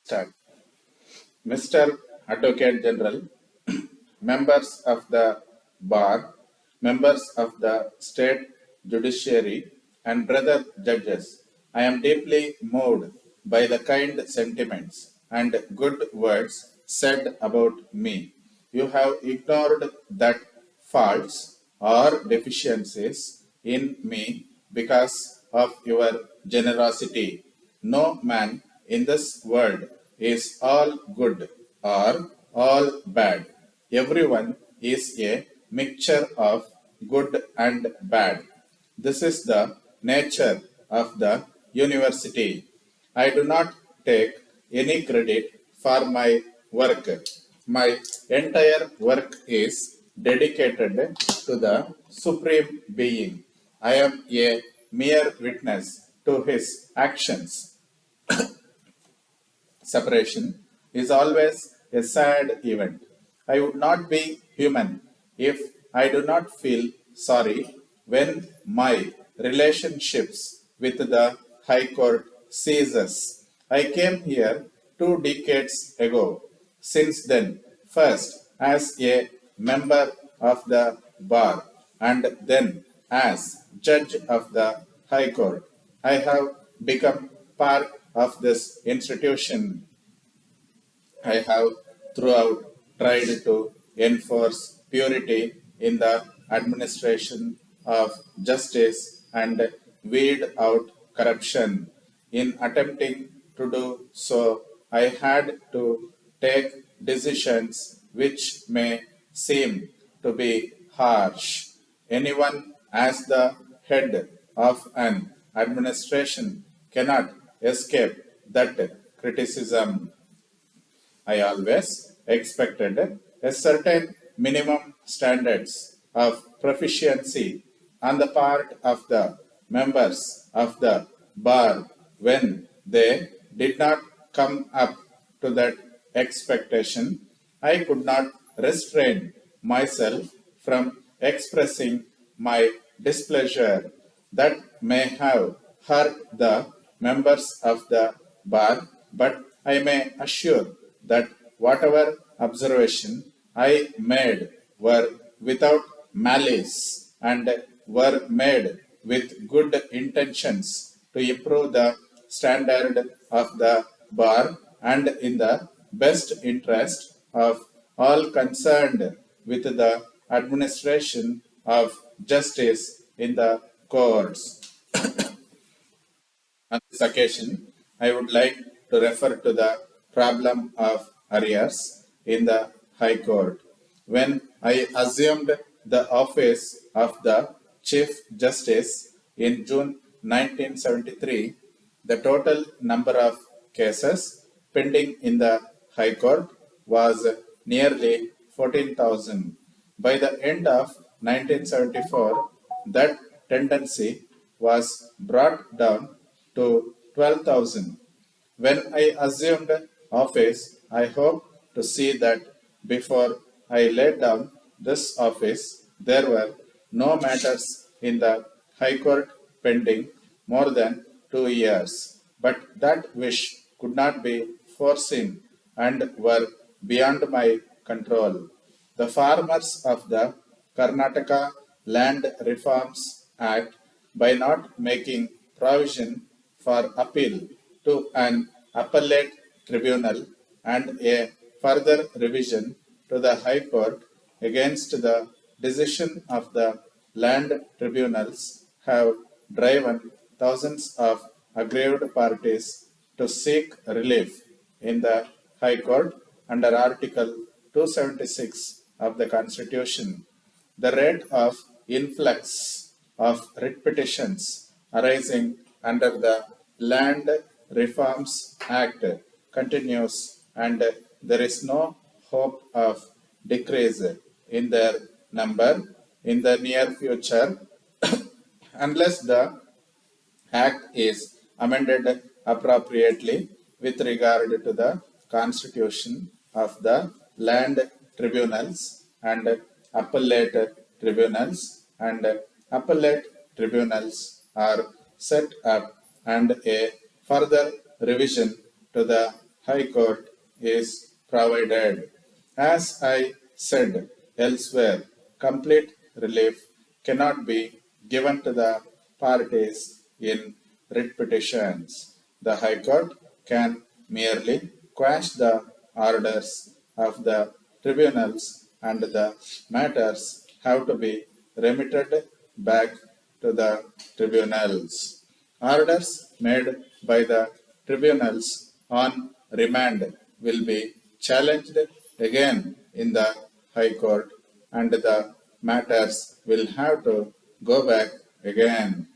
Start. Mr. Advocate General, members of the bar, members of the state judiciary, and brother judges, I am deeply moved by the kind sentiments and good words said about me. You have ignored that faults or deficiencies in me because of your generosity. No man in this world is all good or all bad. Everyone is a mixture of good and bad. This is the nature of the university. I do not take any credit for my work. My entire work is dedicated to the Supreme Being. I am a mere witness to his actions. Separation is always a sad event. I would not be human if I do not feel sorry when my relationships with the High Court ceases. I came here 2 decades ago. Since then, first as a member of the bar and then as judge of the High Court, I have become part of this institution. I have throughout tried to enforce purity in the administration of justice and weed out corruption. In attempting to do so, I had to take decisions which may seem to be harsh. Anyone as the head of an administration cannot escape that criticism. I always expected a certain minimum standards of proficiency on the part of the members of the bar when they did not come up to that expectation. I could not restrain myself from expressing my displeasure that may have hurt the members of the bar, but I may assure that whatever observation I made were without malice and were made with good intentions to improve the standard of the bar and in the best interest of all concerned with the administration of justice in the courts. On this occasion, I would like to refer to the problem of arrears in the High Court. When I assumed the office of the Chief Justice in June 1973, the total number of cases pending in the High Court was nearly 14,000. By the end of 1974, that tendency was brought down to 12,000. When I assumed office, I hope to see that before I laid down this office, there were no matters in the High Court pending more than 2 years. But that wish could not be foreseen and were beyond my control. The farmers of the Karnataka Land Reforms Act, by not making provision for appeal to an appellate tribunal and a further revision to the High Court against the decision of the land tribunals, have driven thousands of aggrieved parties to seek relief in the High Court under Article 276 of the Constitution. The rate of influx of writ petitions arising under the Land Reforms Act continues, and there is no hope of decrease in their number in the near future unless the Act is amended appropriately with regard to the constitution of the land tribunals and appellate tribunals, and appellate tribunals are set up, and a further revision to the High Court is provided. As I said elsewhere, complete relief cannot be given to the parties in writ petitions. The High Court can merely quash the orders of the tribunals and the matters have to be remitted back to the tribunals. Orders made by the tribunals on remand will be challenged again in the High Court and the matters will have to go back again.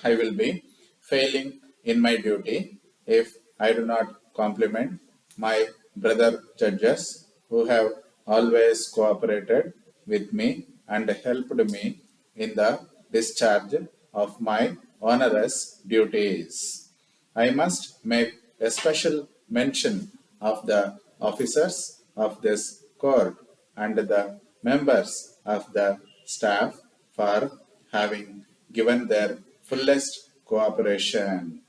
I will be failing in my duty if I do not compliment my brother judges who have always cooperated with me and helped me in the discharge of my onerous duties. I must make a special mention of the officers of this court and the members of the staff for having given their fullest cooperation.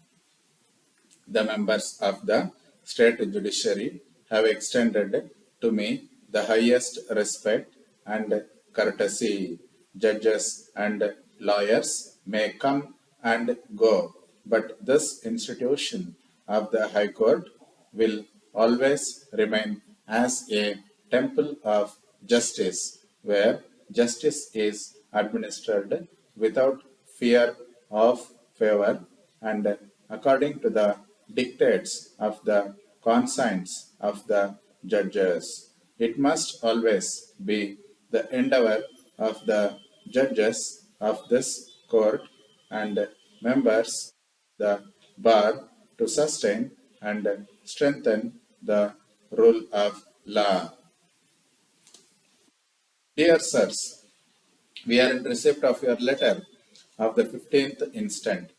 The members of the state judiciary have extended to me the highest respect and courtesy. Judges and lawyers may come and go, but this institution of the High Court will always remain as a temple of justice, where justice is administered without fear of favor and according to the dictates of the conscience of the judges. It must always be the endeavor of the judges of this court and members of the bar to sustain and strengthen the rule of law. Dear sirs, we are in receipt of your letter of the 15th instant.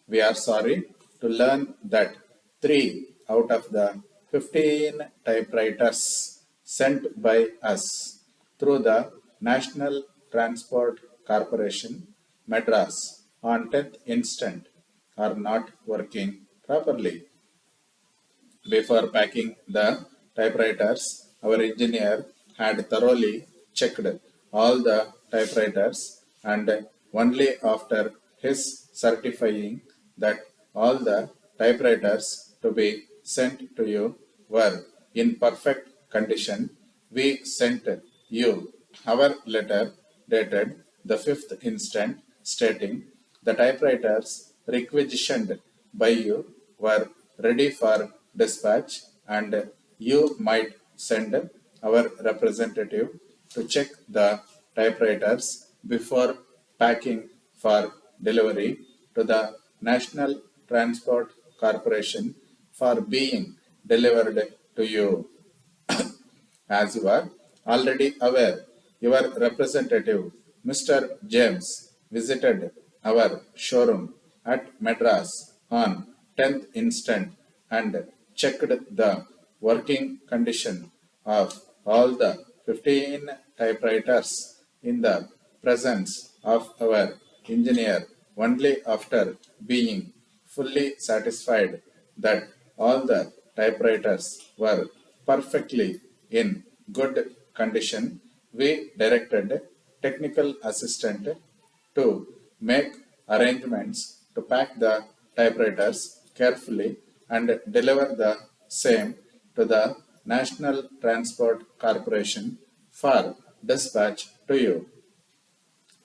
We are sorry to learn that 3 out of the 15 typewriters sent by us through the National Transport Corporation, Madras, on 10th instant are not working properly. Before packing the typewriters, our engineer had thoroughly checked all the typewriters and only after his certifying that all the typewriters to be sent to you were in perfect condition, we sent you our letter dated the 5th instant stating the typewriters requisitioned by you were ready for dispatch and you might send our representative to check the typewriters before packing for delivery to the National Transport Corporation for being delivered to you. As you are already aware, your representative, Mr. James, visited our showroom at Madras on 10th instant and checked the working condition of all the 15 typewriters in the presence of our engineer only after being fully satisfied that all the typewriters were perfectly in good condition. We directed technical assistant to make arrangements to pack the typewriters carefully and deliver the same to the National Transport Corporation for dispatch to you.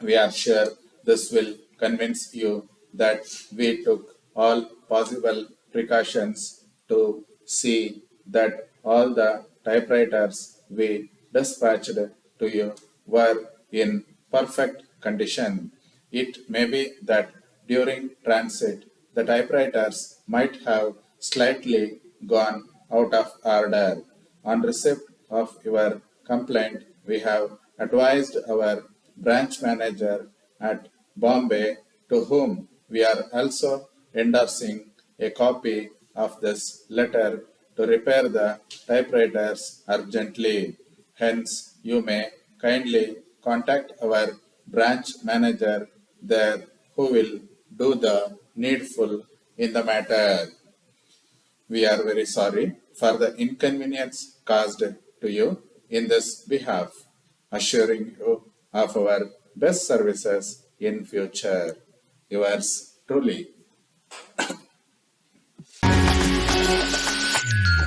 We are sure this will convince you that we took all possible precautions to see that all the typewriters we dispatched to you were in perfect condition. It may be that during transit the typewriters might have slightly gone out of order. On receipt of your complaint, we have advised our branch manager at Bombay, to whom we are also endorsing a copy of this letter, to repair the typewriters urgently. Hence, you may kindly contact our branch manager there who will do the needful in the matter. We are very sorry for the inconvenience caused to you in this behalf, assuring you of our best services in future. Yours truly.